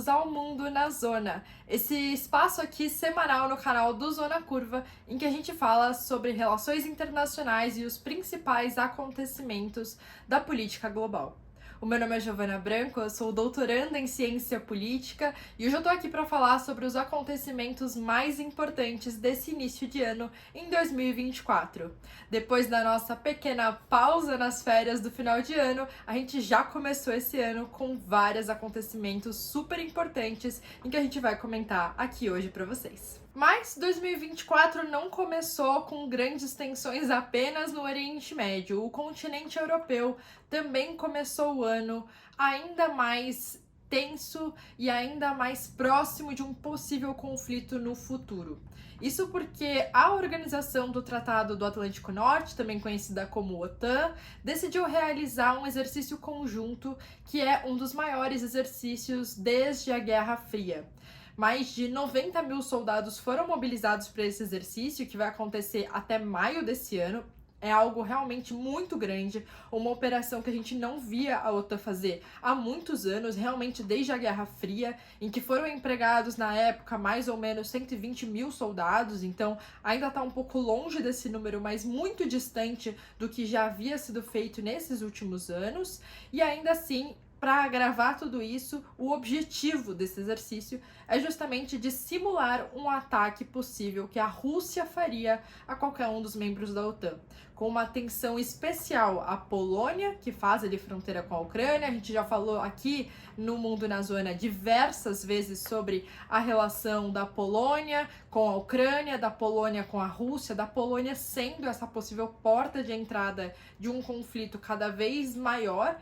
bem-vindos ao Mundo na Zona, esse espaço aqui semanal no canal do Zona Curva, em que a gente fala sobre relações internacionais e os principais acontecimentos da política global. O meu nome é Giovana Branco, eu sou doutoranda em ciência política e hoje eu tô aqui para falar sobre os acontecimentos mais importantes desse início de ano em 2024. Depois da nossa pequena pausa nas férias do final de ano, a gente já começou esse ano com vários acontecimentos super importantes em que a gente vai comentar aqui hoje para vocês. Mas 2024 não começou com grandes tensões apenas no Oriente Médio. O continente europeu também começou o ano ainda mais tenso e ainda mais próximo de um possível conflito no futuro. Isso porque a Organização do Tratado do Atlântico Norte, também conhecida como OTAN, decidiu realizar um exercício conjunto que é um dos maiores exercícios desde a Guerra Fria. Mais de 90 mil soldados foram mobilizados para esse exercício, que vai acontecer até maio desse ano. É algo realmente muito grande, uma operação que a gente não via a OTAN fazer há muitos anos, realmente desde a Guerra Fria, em que foram empregados na época mais ou menos 120 mil soldados, então ainda está um pouco longe desse número, mas muito distante do que já havia sido feito nesses últimos anos, e ainda assim, para agravar tudo isso, o objetivo desse exercício é justamente de simular um ataque possível que a Rússia faria a qualquer um dos membros da OTAN, com uma atenção especial à Polônia, que faz ali fronteira com a Ucrânia. A gente já falou aqui no Mundo na Zona diversas vezes sobre a relação da Polônia com a Ucrânia, da Polônia com a Rússia, da Polônia sendo essa possível porta de entrada de um conflito cada vez maior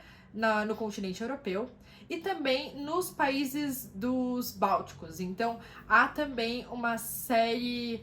no continente europeu e também nos países dos Bálticos. Então, há também uma série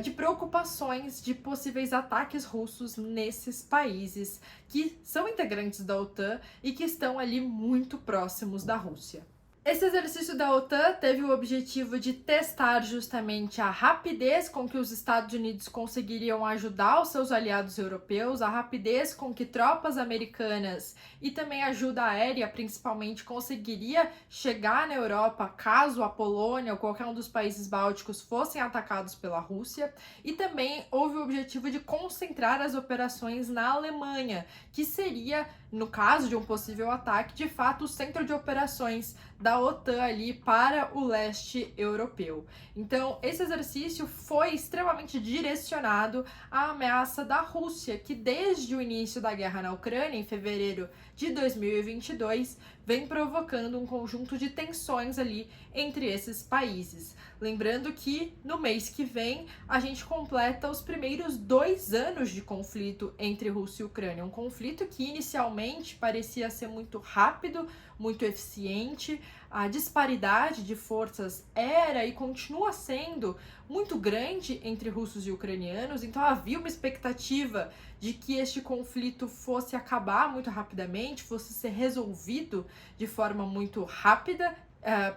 de preocupações de possíveis ataques russos nesses países que são integrantes da OTAN e que estão ali muito próximos da Rússia. Esse exercício da OTAN teve o objetivo de testar justamente a rapidez com que os Estados Unidos conseguiriam ajudar os seus aliados europeus, a rapidez com que tropas americanas e também ajuda aérea, principalmente, conseguiria chegar na Europa caso a Polônia ou qualquer um dos países bálticos fossem atacados pela Rússia. E também houve o objetivo de concentrar as operações na Alemanha, que seria, no caso de um possível ataque, de fato o centro de operações da OTAN ali para o leste europeu. Então, esse exercício foi extremamente direcionado à ameaça da Rússia, que desde o início da guerra na Ucrânia, em fevereiro de 2022, vem provocando um conjunto de tensões ali entre esses países. Lembrando que no mês que vem a gente completa os primeiros 2 anos de conflito entre Rússia e Ucrânia. Um conflito que inicialmente parecia ser muito rápido, muito eficiente. A disparidade de forças era e continua sendo muito grande entre russos e ucranianos, então havia uma expectativa de que este conflito fosse acabar muito rapidamente, fosse ser resolvido de forma muito rápida,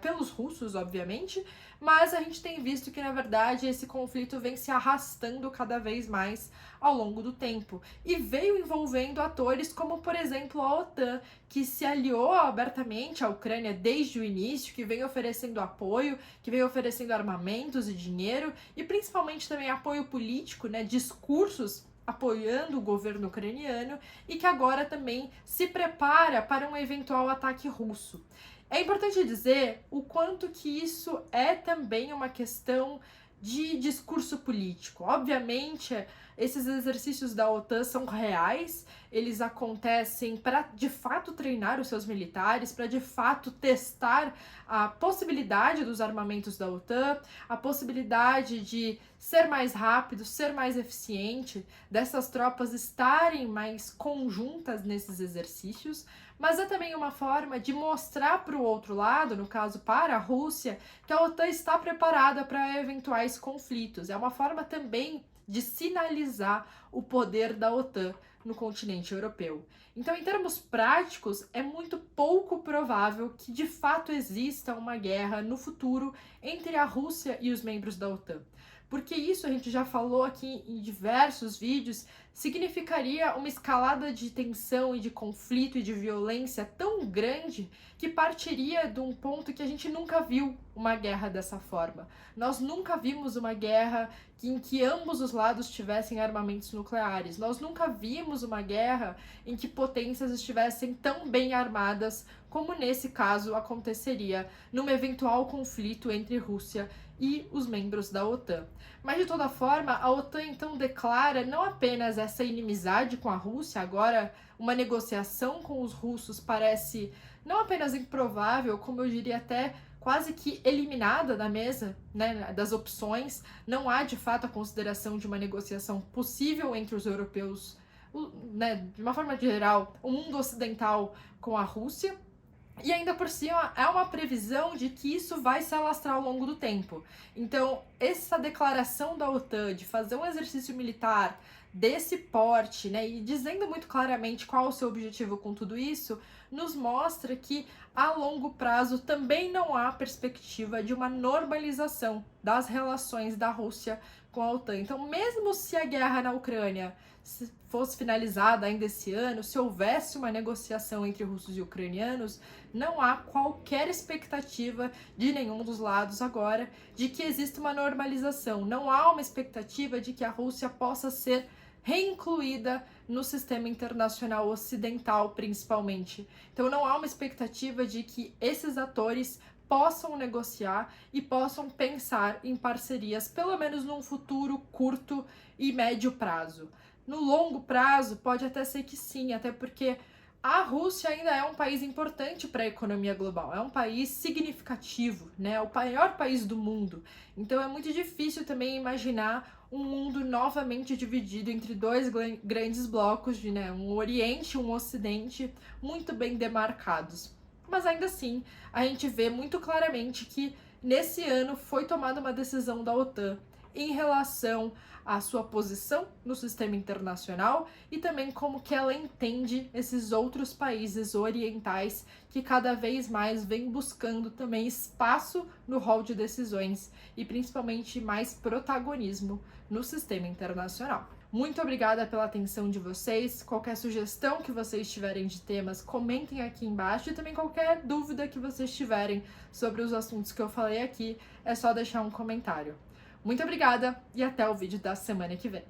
pelos russos, obviamente, mas a gente tem visto que, na verdade, esse conflito vem se arrastando cada vez mais ao longo do tempo e veio envolvendo atores como, por exemplo, a OTAN, que se aliou abertamente à Ucrânia desde o início, que vem oferecendo apoio, que vem oferecendo armamentos e dinheiro e principalmente também apoio político, né, discursos apoiando o governo ucraniano e que agora também se prepara para um eventual ataque russo. É importante dizer o quanto que isso é também uma questão de discurso político. Obviamente, esses exercícios da OTAN são reais, eles acontecem para de fato treinar os seus militares, para de fato testar a possibilidade dos armamentos da OTAN, a possibilidade de ser mais rápido, ser mais eficiente, dessas tropas estarem mais conjuntas nesses exercícios, mas é também uma forma de mostrar para o outro lado, no caso para a Rússia, que a OTAN está preparada para eventuais conflitos. É uma forma também de sinalizar o poder da OTAN no continente europeu. Então, em termos práticos, é muito pouco provável que de fato exista uma guerra no futuro entre a Rússia e os membros da OTAN. porque isso a gente já falou aqui em diversos vídeos, significaria uma escalada de tensão e de conflito e de violência tão grande que partiria de um ponto que a gente nunca viu uma guerra dessa forma. Nós nunca vimos uma guerra em que ambos os lados tivessem armamentos nucleares. Nós nunca vimos uma guerra em que potências estivessem tão bem armadas como nesse caso aconteceria num eventual conflito entre Rússia e os membros da OTAN. Mas de toda forma, a OTAN então declara não apenas essa inimizade com a Rússia, agora uma negociação com os russos parece não apenas improvável, como eu diria até quase que eliminada da mesa, né, das opções. Não há de fato a consideração de uma negociação possível entre os europeus, né, de uma forma geral, o mundo ocidental com a Rússia. E ainda por cima, é uma previsão de que isso vai se alastrar ao longo do tempo. Então, essa declaração da OTAN de fazer um exercício militar desse porte, né, e dizendo muito claramente qual o seu objetivo com tudo isso, nos mostra que a longo prazo também não há perspectiva de uma normalização das relações da Rússia com a OTAN. Então, mesmo se a guerra na Ucrânia fosse finalizada ainda esse ano, se houvesse uma negociação entre russos e ucranianos, não há qualquer expectativa de nenhum dos lados agora de que exista uma normalização. Não há uma expectativa de que a Rússia possa ser reincluída no sistema internacional ocidental, principalmente. Então não há uma expectativa de que esses atores possam negociar e possam pensar em parcerias, pelo menos num futuro curto e médio prazo. No longo prazo, pode até ser que sim, até porque a Rússia ainda é um país importante para a economia global, é um país significativo, né? É o maior país do mundo. Então é muito difícil também imaginar um mundo novamente dividido entre dois grandes blocos, né? Um Oriente e um Ocidente muito bem demarcados. Mas ainda assim, a gente vê muito claramente que nesse ano foi tomada uma decisão da OTAN em relação à sua posição no sistema internacional e também como que ela entende esses outros países orientais que cada vez mais vêm buscando também espaço no rol de decisões e principalmente mais protagonismo no sistema internacional. Muito obrigada pela atenção de vocês. Qualquer sugestão que vocês tiverem de temas, comentem aqui embaixo. E também qualquer dúvida que vocês tiverem sobre os assuntos que eu falei aqui, é só deixar um comentário. Muito obrigada e até o vídeo da semana que vem.